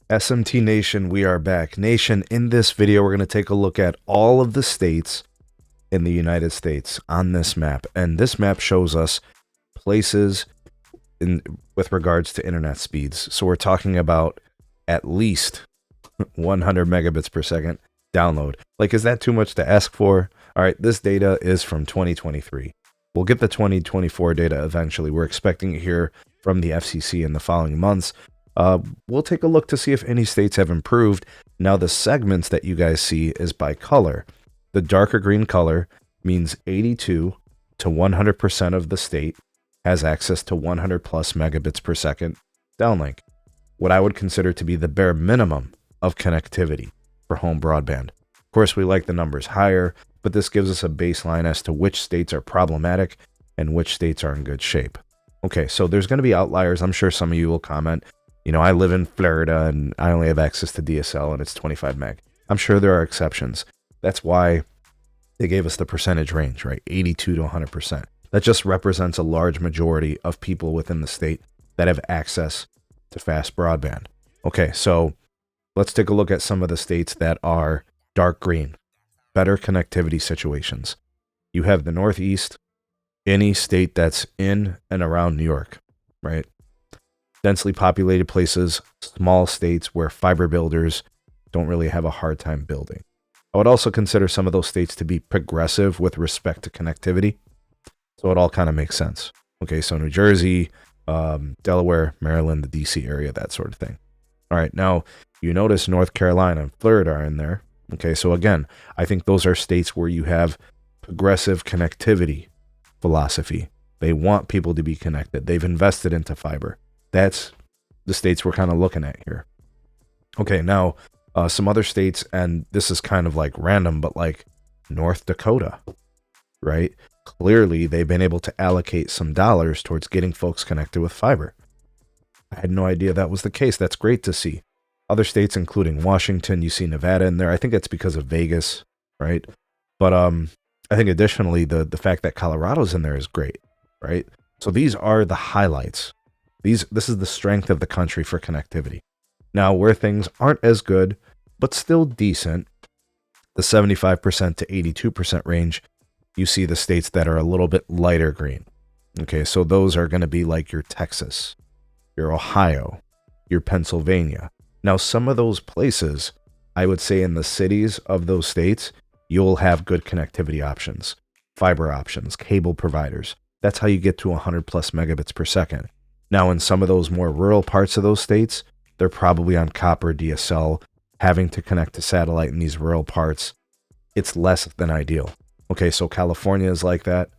SMT Nation, we are back. Nation, in this video, we're going to take a look at all of the states in the United States on this map. And this map shows us places with regards to internet speeds. So we're talking about at least 100 megabits per second download. Like, is that too much to ask for? All right, this data is from 2023. We'll get the 2024 data eventually. We're expecting it here from the FCC in the following months. We'll take a look to see if any states have improved. Now, the segments that you guys see is by color. The darker green color means 82 to 100% of the state has access to 100 plus megabits per second downlink, what I would consider to be the bare minimum of connectivity for home broadband. Of course, we like the numbers higher, but this gives us a baseline as to which states are problematic and which states are in good shape. Okay, so there's going to be outliers. I'm sure some of you will comment, you know, I live in Florida and I only have access to DSL and it's 25 meg. I'm sure there are exceptions. That's why they gave us the percentage range, right? 82 to 100%. That just represents a large majority of people within the state that have access to fast broadband. Okay, so let's take a look at some of the states that are dark green, better connectivity situations. You have the Northeast, any state that's in and around New York, right? Densely populated places, small states where fiber builders don't really have a hard time building. I would also consider some of those states to be progressive with respect to connectivity. So it all kind of makes sense. Okay, so New Jersey, Delaware, Maryland, the DC area, that sort of thing. All right, now you notice North Carolina and Florida are in there. Okay, so again, I think those are states where you have progressive connectivity philosophy. They want people to be connected. They've invested into fiber. That's the states we're kind of looking at here. Okay, now some other states, and this is kind of like random, but like North Dakota, right? Clearly, they've been able to allocate some dollars towards getting folks connected with fiber. I had no idea that was the case. That's great to see. Other states, including Washington, you see Nevada in there. I think that's because of Vegas, right? But I think additionally, the fact that Colorado's in there is great, right? So these are the highlights. This is the strength of the country for connectivity. Now, where things aren't as good, but still decent, the 75% to 82% range, you see the states that are a little bit lighter green. Okay, so those are going to be like your Texas, your Ohio, your Pennsylvania. Now, some of those places, I would say in the cities of those states, you'll have good connectivity options, fiber options, cable providers. That's how you get to 100 plus megabits per second. Now, in some of those more rural parts of those states, they're probably on copper DSL, having to connect to satellite in these rural parts. It's less than ideal. Okay, so California is like that.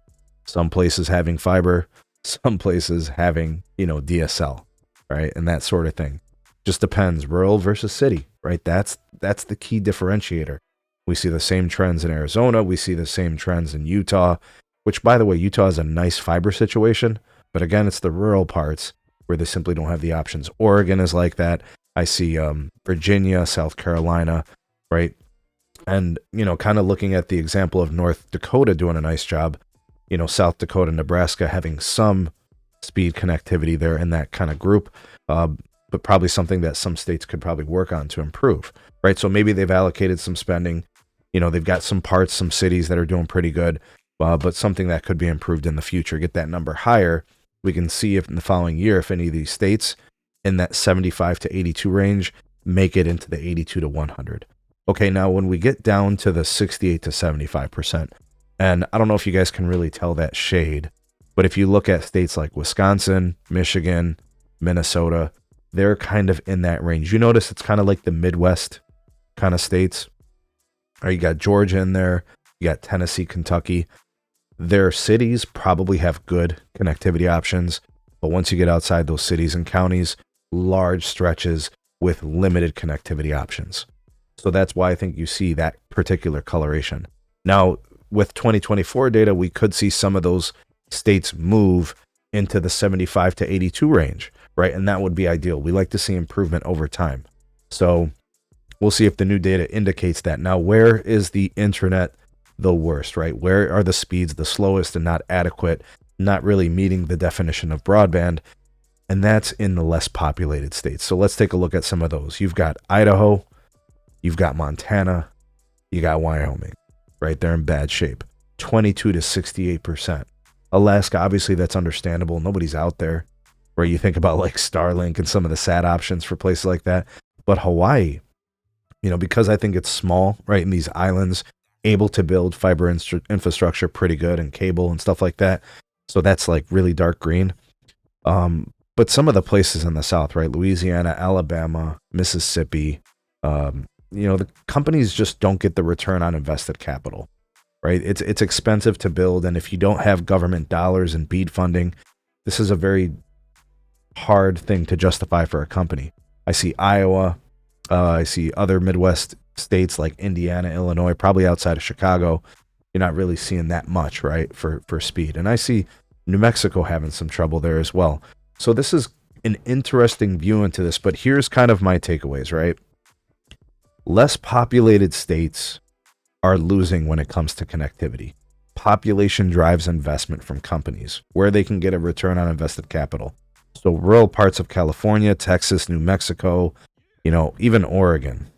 Some places having fiber, some places having, DSL, right? And that sort of thing. Just depends, rural versus city, right? That's the key differentiator. We see the same trends in Arizona. We see the same trends in Utah, which, by the way, Utah is a nice fiber situation. But again, it's the rural parts where they simply don't have the options. Oregon is like that. I see Virginia, South Carolina, right? And, kind of looking at the example of North Dakota doing a nice job, South Dakota, Nebraska having some speed connectivity there in that kind of group, but probably something that some states could probably work on to improve, right? So maybe they've allocated some spending, they've got some parts, some cities that are doing pretty good, but something that could be improved in the future, get that number higher. We can see if in the following year, if any of these states in that 75 to 82 range make it into the 82 to 100. Okay, now when we get down to the 68 to 75%, and I don't know if you guys can really tell that shade, but if you look at states like Wisconsin, Michigan, Minnesota, they're kind of in that range. You notice it's kind of like the Midwest kind of states. Or you got Georgia in there, you got Tennessee, Kentucky. Their cities probably have good connectivity options, but once you get outside those cities and counties, large stretches with limited connectivity options. So that's why I think you see that particular coloration. Now, with 2024 data, we could see some of those states move into the 75 to 82 range, right? And that would be ideal. We like to see improvement over time. So we'll see if the new data indicates that. Now, where is the internet the worst, right? Where are the speeds the slowest and not adequate, not really meeting the definition of broadband? And that's in the less populated states. So let's take a look at some of those. You've got Idaho, you've got Montana, you got Wyoming, right? They're in bad shape. 22 to 68%. Alaska, obviously that's understandable. Nobody's out there. Where you think about like Starlink and some of the SAT options for places like that. But Hawaii, because I think it's small, right, in these islands, able to build fiber infrastructure pretty good and cable and stuff like that. So that's like really dark green. But some of the places in the South, right, Louisiana, Alabama, Mississippi, the companies just don't get the return on invested capital, right? It's expensive to build. And if you don't have government dollars and BEAD funding, this is a very hard thing to justify for a company. I see Iowa, I see other Midwest states like Indiana, Illinois, probably outside of Chicago. You're not really seeing that much, right, for speed. And I see New Mexico having some trouble there as well. So this is an interesting view into this, but here's kind of my takeaways, right? Less populated states are losing when it comes to connectivity. Population drives investment from companies where they can get a return on invested capital. So rural parts of California, Texas, New Mexico, even Oregon,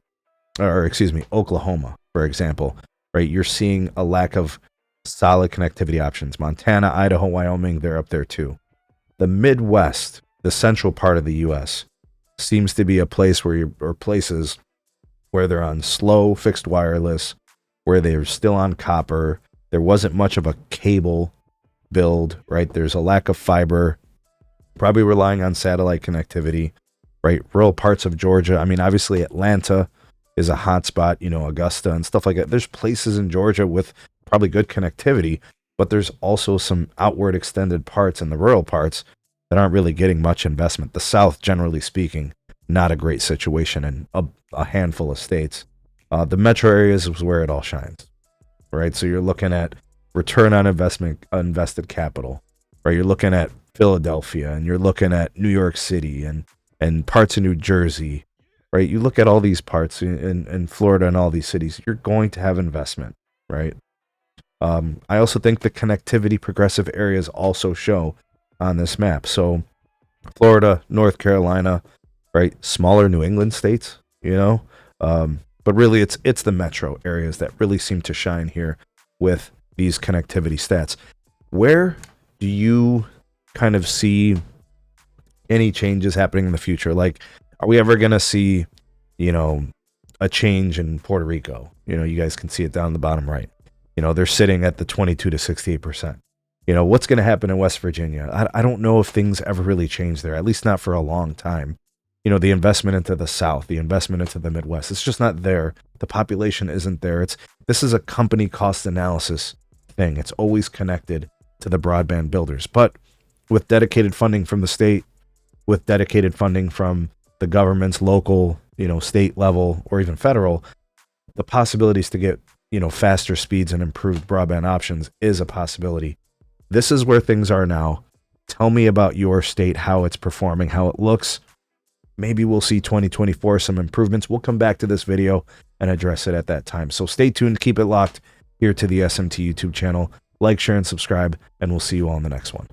Oklahoma, for example, right? You're seeing a lack of solid connectivity options. Montana, Idaho, Wyoming, they're up there too. The Midwest, the central part of the U.S., seems to be a place places where they're on slow fixed wireless, where they're still on copper. There wasn't much of a cable build, right? There's a lack of fiber. Probably relying on satellite connectivity, right? Rural parts of Georgia. I mean, obviously Atlanta is a hotspot, Augusta and stuff like that. There's places in Georgia with probably good connectivity, but there's also some outward extended parts in the rural parts that aren't really getting much investment. The South, generally speaking, not a great situation in a handful of states. The metro areas is where it all shines, right? So you're looking at return on invested capital, right? You're looking at Philadelphia, and you're looking at New York City and parts of New Jersey, right? You look at all these parts in Florida and all these cities, you're going to have investment, right? I also think the connectivity progressive areas also show on this map. So Florida, North Carolina, right? Smaller New England states, but really it's the metro areas that really seem to shine here with these connectivity stats. Where do you kind of see any changes happening in the future? Like, are we ever going to see, a change in Puerto Rico? You guys can see it down the bottom right. They're sitting at the 22 to 68%. What's going to happen in West Virginia? I don't know if things ever really change there, at least not for a long time. The investment into the South, the investment into the Midwest, it's just not there. The population isn't there. This is a company cost analysis thing. It's always connected to the broadband builders. But with dedicated funding from the state, with dedicated funding from the government's local, state level, or even federal, the possibilities to get, faster speeds and improved broadband options is a possibility. This is where things are now. Tell me about your state, how it's performing, how it looks. Maybe we'll see 2024 some improvements. We'll come back to this video and address it at that time. So stay tuned, keep it locked here to the SMT YouTube channel. Like, share, and subscribe, and we'll see you all in the next one.